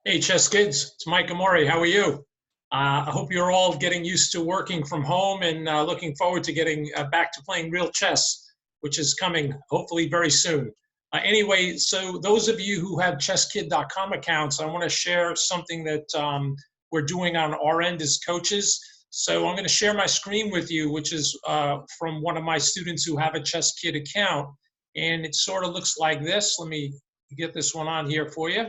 Hey, Chess Kids, it's Mike Amori. How are you? I hope you're all getting used to working from home and looking forward to getting back to playing real chess, which is coming hopefully very soon. Anyway, so those of you who have chesskid.com accounts, I want to share something that we're doing on our end as coaches. So I'm going to share my screen with you, which is from one of my students who have a ChessKid account. And it sort of looks like this. Let me get this one on here for you.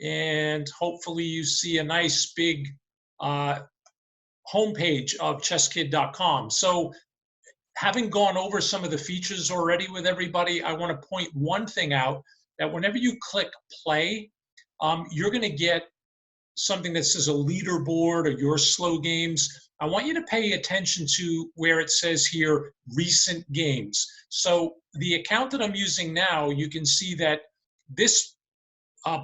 And hopefully you see a nice big homepage of chesskid.com. So having gone over some of the features already with everybody, I want to point one thing out, that whenever you click play, you're going to get something that says a leaderboard or your slow games. I want you to pay attention to where it says here recent games. So the account that I'm using now, you can see that this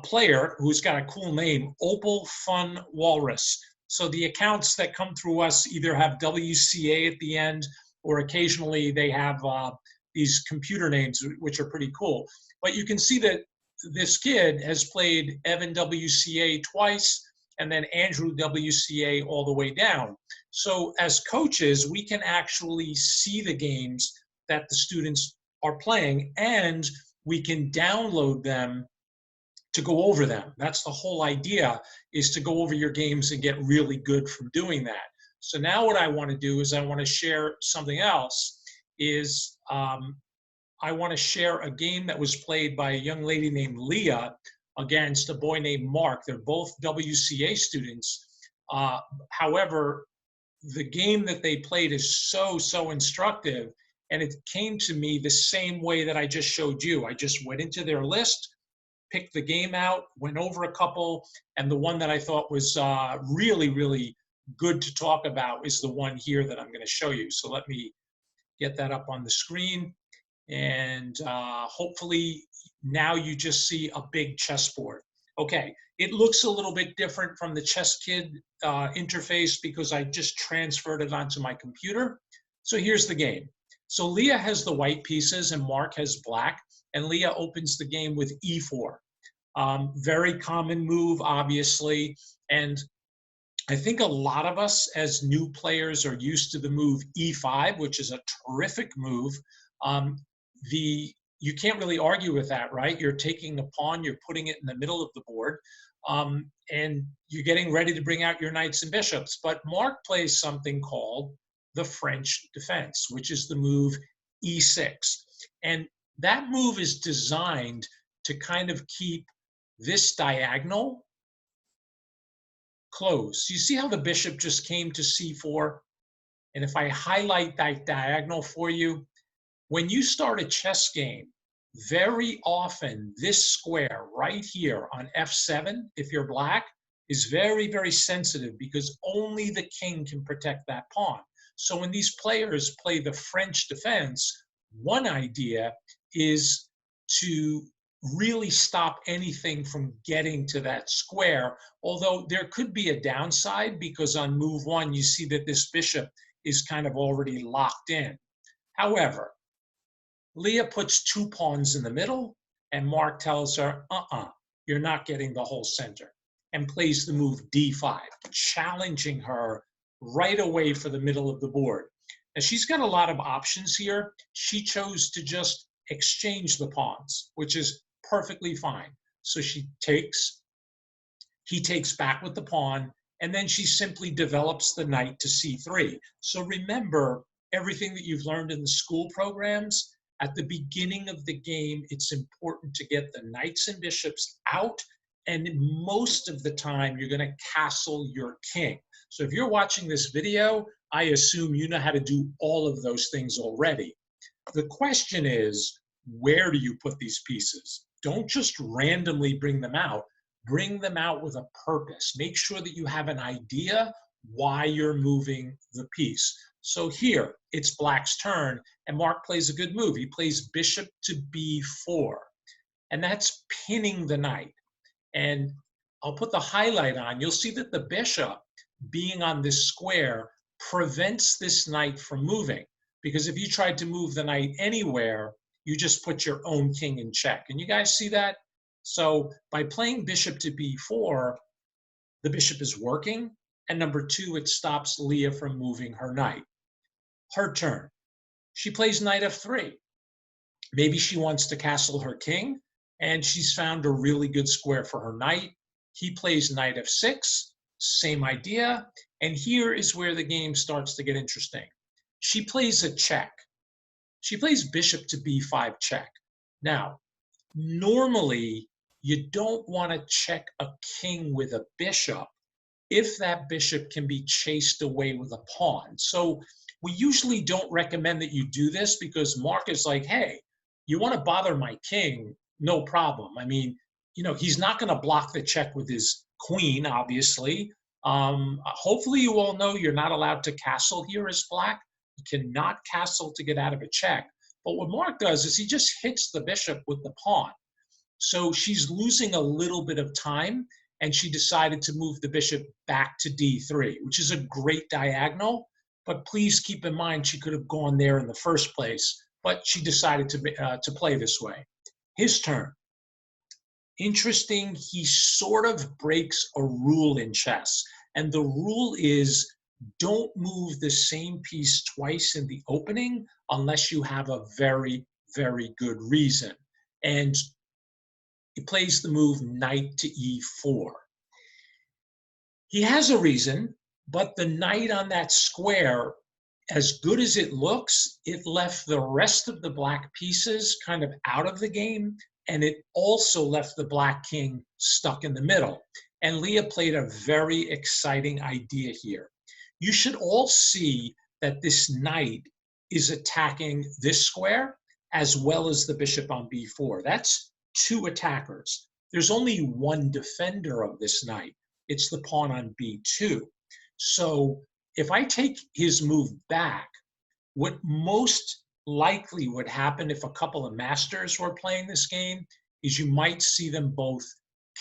player who's got a cool name, Opal Fun Walrus. So the accounts that come through us either have WCA at the end, or occasionally they have these computer names, which are pretty cool. But you can see that this kid has played Evan WCA twice, and then Andrew WCA all the way down. So as coaches, we can actually see the games that the students are playing, and we can download them to go over them. That's the whole idea, is to go over your games and get really good from doing that. So now what I want to do is I want to share something else, is I want to share a game that was played by a young lady named Leah against a boy named Mark. They're both WCA students. However, the game that they played is so instructive, and it came to me the same way that I just showed you. I just went into their list, picked the game out, went over a couple, and the one that I thought was really good to talk about is the one here that I'm going to show you. So let me get that up on the screen, and hopefully now you just see a big chessboard. Okay, it looks a little bit different from the ChessKid interface because I just transferred it onto my computer. So here's the game. So Leah has the white pieces and Mark has black, and Leah opens the game with e4. Very common move, obviously, and I think a lot of us as new players are used to the move e5, which is a terrific move. You can't really argue with that, right? You're taking a pawn, you're putting it in the middle of the board, and you're getting ready to bring out your knights and bishops. But Mark plays something called the French defense, which is the move e6. And that move is designed to kind of keep this diagonal closed. You see how the bishop just came to c4? And if I highlight that diagonal for you, when you start a chess game, very often this square right here on f7, if you're black, is very sensitive because only the king can protect that pawn. So when these players play the French defense, one idea is to really stop anything from getting to that square, although there could be a downside because on move one, you see that this bishop is kind of already locked in. However, Leah puts two pawns in the middle, and Mark tells her, you're not getting the whole center, and plays the move d5, challenging her right away for the middle of the board. Now, she's got a lot of options here. She chose to just exchange the pawns, which is perfectly fine. So he takes back with the pawn, and then she simply develops the knight to c3. So remember everything that you've learned in the school programs. At the beginning of the game, it's important to get the knights and bishops out, and most of the time, you're going to castle your king. So if you're watching this video, I assume you know how to do all of those things already. The question is, where do you put these pieces? Don't just randomly bring them out. Bring them out with a purpose. Make sure that you have an idea why you're moving the piece. So here, it's black's turn, and Mark plays a good move. He plays bishop to b4, and that's pinning the knight. And I'll put the highlight on. You'll see that the bishop, being on this square, prevents this knight from moving, because if you tried to move the knight anywhere, you just put your own king in check. And you guys see that? So by playing bishop to b4, the bishop is working. And number two, it stops Leah from moving her knight. Her turn. She plays knight f3. Maybe she wants to castle her king, and she's found a really good square for her knight. He plays knight f6, same idea. And here is where the game starts to get interesting. She plays a check. She plays bishop to b5 check. Now, normally, you don't want to check a king with a bishop if that bishop can be chased away with a pawn. So we usually don't recommend that you do this because Mark is like, hey, you want to bother my king, no problem. I mean, he's not going to block the check with his queen, obviously. Hopefully you all know you're not allowed to castle here as black. You cannot castle to get out of a check. But what Mark does is he just hits the bishop with the pawn. So she's losing a little bit of time, and she decided to move the bishop back to d3, which is a great diagonal. But please keep in mind she could have gone there in the first place, but she decided to play this way. His turn. Interesting, he sort of breaks a rule in chess, and the rule is don't move the same piece twice in the opening unless you have a very, very good reason. And he plays the move knight to e4. He has a reason, but the knight on that square, as good as it looks, it left the rest of the black pieces kind of out of the game, and it also left the black king stuck in the middle. And Leah played a very exciting idea here. You should all see that this knight is attacking this square as well as the bishop on b4. That's two attackers. There's only one defender of this knight. It's the pawn on b2. So if I take his move back, what most likely would happen if a couple of masters were playing this game is you might see them both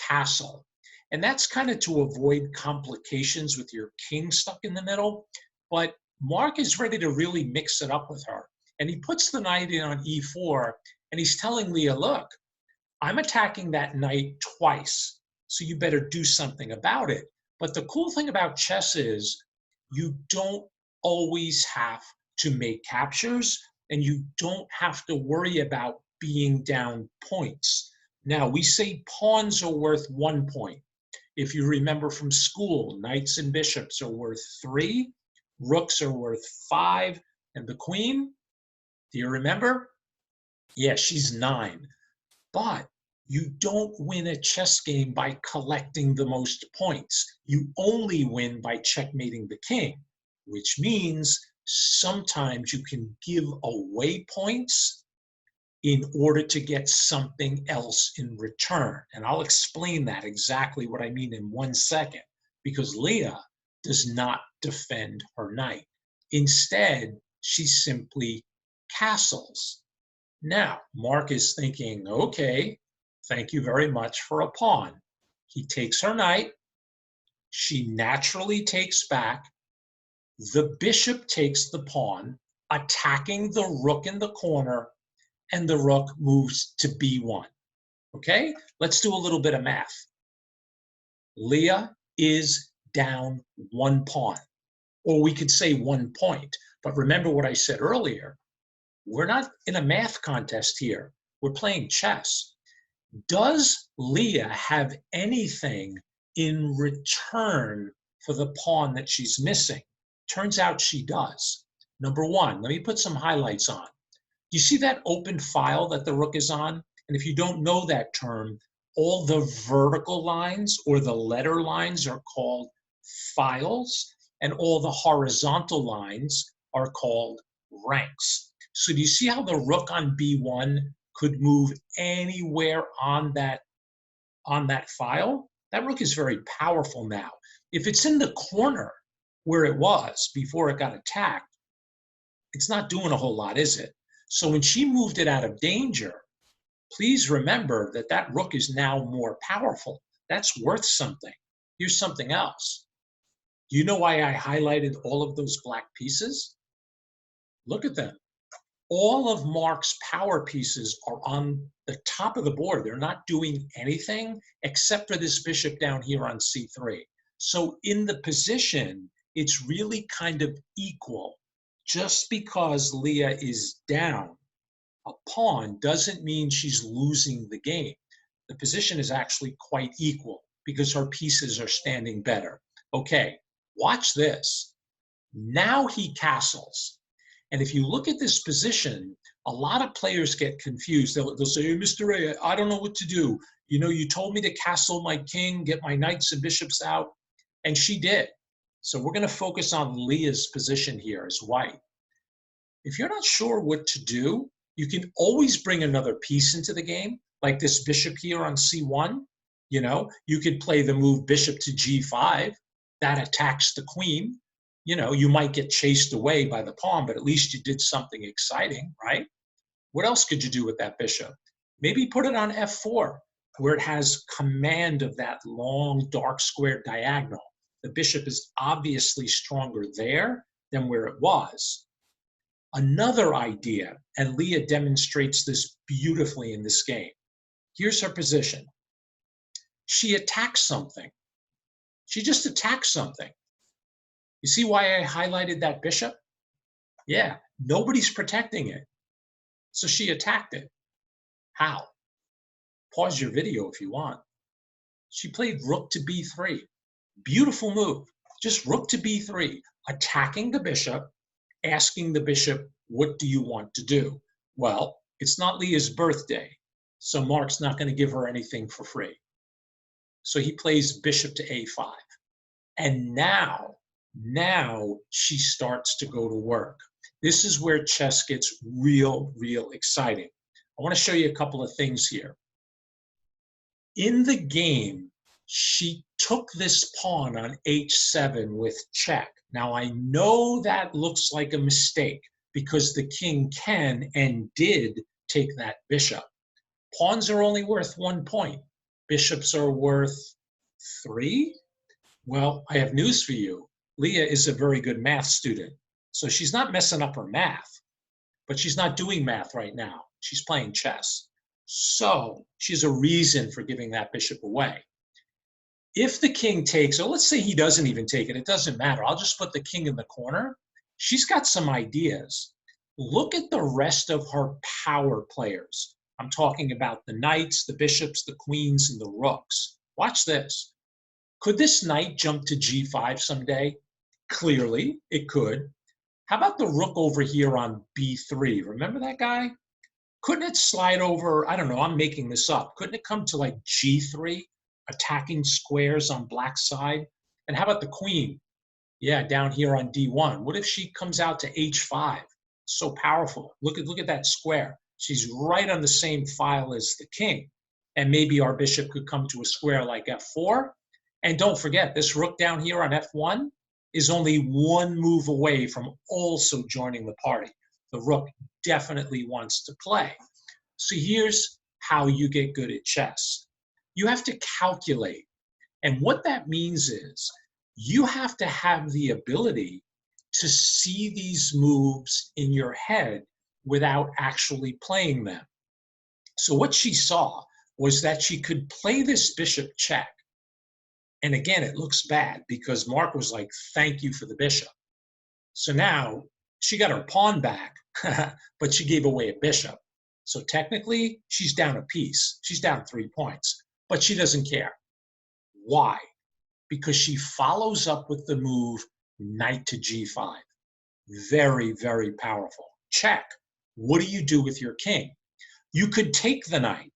castle. And that's kind of to avoid complications with your king stuck in the middle. But Mark is ready to really mix it up with her. And he puts the knight in on e4, and he's telling Leah, look, I'm attacking that knight twice, so you better do something about it. But the cool thing about chess is you don't always have to make captures, and you don't have to worry about being down points. Now, we say pawns are worth 1 point. If you remember from school, knights and bishops are worth 3, rooks are worth 5, and the queen, do you remember? Yeah, she's 9. But you don't win a chess game by collecting the most points. You only win by checkmating the king, which means sometimes you can give away points in order to get something else in return. And I'll explain that exactly what I mean in 1 second, because Leah does not defend her knight. Instead, she simply castles. Now, Mark is thinking, okay, thank you very much for a pawn. He takes her knight. She naturally takes back. The bishop takes the pawn, attacking the rook in the corner, and the rook moves to b1. Okay, let's do a little bit of math. Leah is down 1 pawn, or we could say 1 point. But remember what I said earlier. We're not in a math contest here. We're playing chess. Does Leah have anything in return for the pawn that she's missing? Turns out she does. Number 1, let me put some highlights on. You see that open file that the rook is on? And if you don't know that term, all the vertical lines or the letter lines are called files, and all the horizontal lines are called ranks. So do you see how the rook on b1 could move anywhere on that file? That rook is very powerful now. If it's in the corner where it was before it got attacked, it's not doing a whole lot, is it? So when she moved it out of danger, please remember that that rook is now more powerful. That's worth something. Here's something else. Do you know why I highlighted all of those black pieces? Look at them. All of Mark's power pieces are on the top of the board. They're not doing anything except for this bishop down here on c3. So in the position, it's really kind of equal. Just because Leah is down a pawn doesn't mean she's losing the game. The position is actually quite equal because her pieces are standing better. Okay, watch this. Now he castles. And if you look at this position, a lot of players get confused. They'll say, hey, Mr. A, I don't know what to do. You know, you told me to castle my king, get my knights and bishops out, and she did. So we're going to focus on Leah's position here as white. If you're not sure what to do, you can always bring another piece into the game, like this bishop here on c1. You know, you could play the move bishop to g5. That attacks the queen. You know, you might get chased away by the pawn, but at least you did something exciting, right? What else could you do with that bishop? Maybe put it on f4, where it has command of that long, dark square diagonal. The bishop is obviously stronger there than where it was. Another idea, and Leah demonstrates this beautifully in this game. Here's her position. She attacks something. She just attacks something. You see why I highlighted that bishop? Yeah, nobody's protecting it. So she attacked it. How? Pause your video if you want. She played rook to b3. Beautiful move. Just rook to b3, attacking the bishop, asking the bishop, what do you want to do? Well, it's not Leah's birthday, so Mark's not going to give her anything for free. So he plays bishop to a5. And now she starts to go to work. This is where chess gets real exciting. I want to show you a couple of things here. In the game, she took this pawn on h7 with check. Now, I know that looks like a mistake because the king can and did take that bishop. Pawns are only worth 1 point. Bishops are worth 3? Well, I have news for you. Leah is a very good math student, so she's not messing up her math, but she's not doing math right now. She's playing chess. So she's a reason for giving that bishop away. If the king takes, or let's say he doesn't even take it, it doesn't matter. I'll just put the king in the corner. She's got some ideas. Look at the rest of her power players. I'm talking about the knights, the bishops, the queens, and the rooks. Watch this. Could this knight jump to g5 someday? Clearly, it could. How about the rook over here on b3? Remember that guy? Couldn't it slide over, I don't know, I'm making this up. Couldn't it come to like g3, attacking squares on black side? And how about the queen? Yeah, down here on d1. What if she comes out to h5? So powerful. Look at that square. She's right on the same file as the king. And maybe our bishop could come to a square like f4. And don't forget, this rook down here on f1 is only 1 move away from also joining the party. The rook definitely wants to play. So here's how you get good at chess. You have to calculate. And what that means is you have to have the ability to see these moves in your head without actually playing them. So what she saw was that she could play this bishop check. And again, it looks bad because Mark was like, thank you for the bishop. So now she got her pawn back, but she gave away a bishop. So technically, she's down a piece. She's down 3 points, but she doesn't care. Why? Because she follows up with the move knight to g5. Very powerful. Check. What do you do with your king? You could take the knight.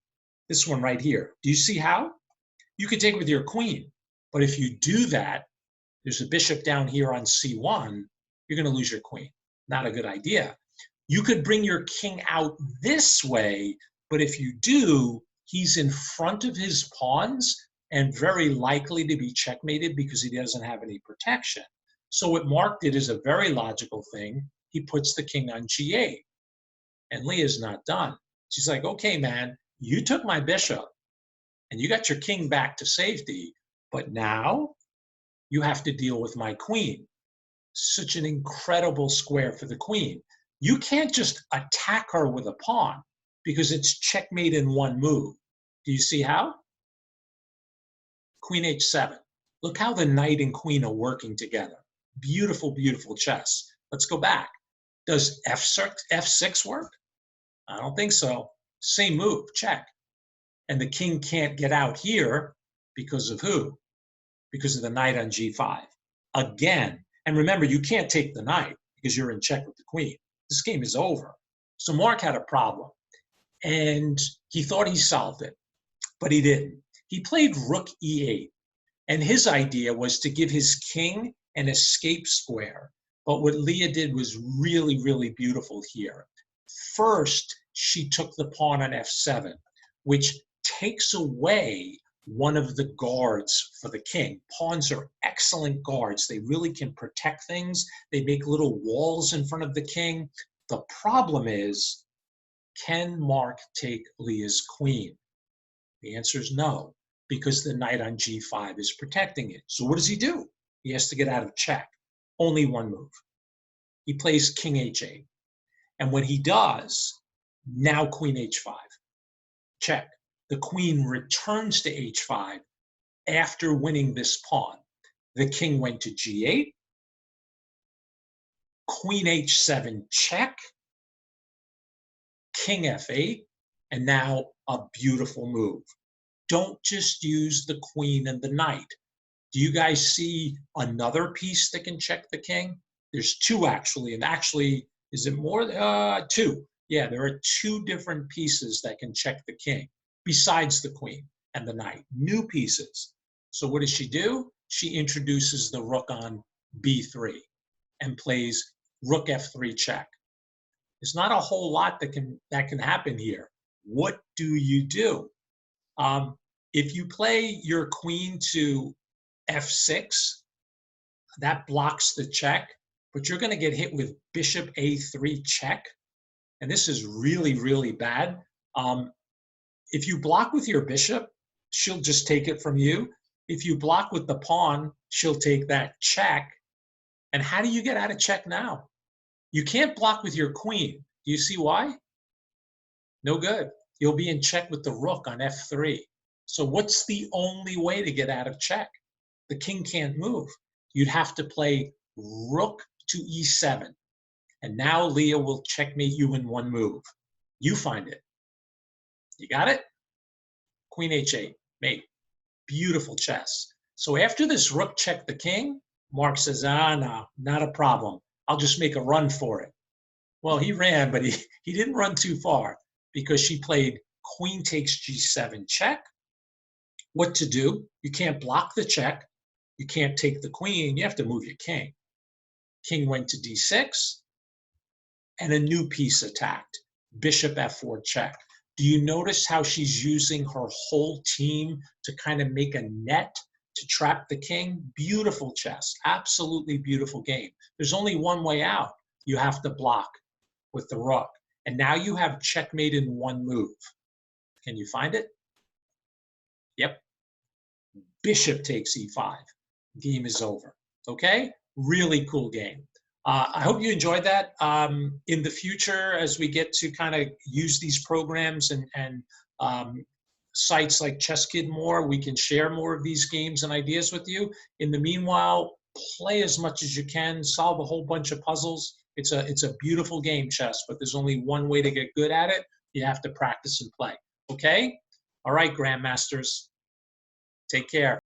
This one right here. Do you see how? You could take it with your queen. But if you do that, there's a bishop down here on c1, you're going to lose your queen. Not a good idea. You could bring your king out this way, but if you do, he's in front of his pawns and very likely to be checkmated because he doesn't have any protection. So what Mark did is a very logical thing. He puts the king on g8. And Leah's not done. She's like, okay, man, you took my bishop and you got your king back to safety, but now you have to deal with my queen. Such an incredible square for the queen. You can't just attack her with a pawn because it's checkmate in one move. Do you see how? Queen h7. Look how the knight and queen are working together. Beautiful, beautiful chess. Let's go back. Does f6 work? I don't think so. Same move, check. And the king can't get out here because of who? Because of the knight on g5. Again, and remember, you can't take the knight because you're in check with the queen. This game is over. So Mark had a problem, and he thought he solved it, but he didn't. He played rook e8, and his idea was to give his king an escape square. But what Leah did was really, really beautiful here. First, she took the pawn on f7, which takes away one of the guards for the king. Pawns are excellent guards. They really can protect things. They make little walls in front of the king. The problem is, can Mark take Leah's queen? The answer is no, because the knight on g5 is protecting it. So what does he do? He has to get out of check. Only one move. He plays king h8. And when he does, now queen h5. Check. The queen returns to h5 after winning this pawn. The king went to g8. Queen h7 check. King f8. And now a beautiful move. Don't just use the queen and the knight. Do you guys see another piece that can check the king? There's two actually, and actually, is it more? Two. Yeah, there are two different pieces that can check the king, besides the queen and the knight. New pieces. So what does she do? She introduces the rook on b3 and plays rook f3 check. There's not a whole lot that can happen here. What do you do? If you play your queen to f6, that blocks the check, but you're going to get hit with bishop a3 check, and this is really, really bad. If you block with your bishop, she'll just take it from you. If you block with the pawn, she'll take that check. And how do you get out of check now? You can't block with your queen. Do you see why? No good. You'll be in check with the rook on f3. So what's the only way to get out of check? The king can't move. You'd have to play rook to e7. And now Leah will checkmate you in one move. You find it. You got it? Queen h8, mate. Beautiful chess. So after this rook checked the king, Mark says, no, not a problem. I'll just make a run for it. Well, he ran, but he didn't run too far because she played queen takes g7 check. What to do? You can't block the check. You can't take the queen. You have to move your king. King went to d6, and a new piece attacked. Bishop f4 check. Do you notice how she's using her whole team to kind of make a net to trap the king? Beautiful chess. Absolutely beautiful game. There's only one way out. You have to block with the rook. And now you have checkmate in one move. Can you find it? Yep. Bishop takes e5. Game is over. Okay? Really cool game. I hope you enjoyed that. In the future, as we get to kind of use these programs and sites like Chesskid more, we can share more of these games and ideas with you. In the meanwhile, play as much as you can, solve a whole bunch of puzzles. It's a beautiful game, chess, but there's only one way to get good at it. You have to practice and play. Okay? All right, Grandmasters. Take care.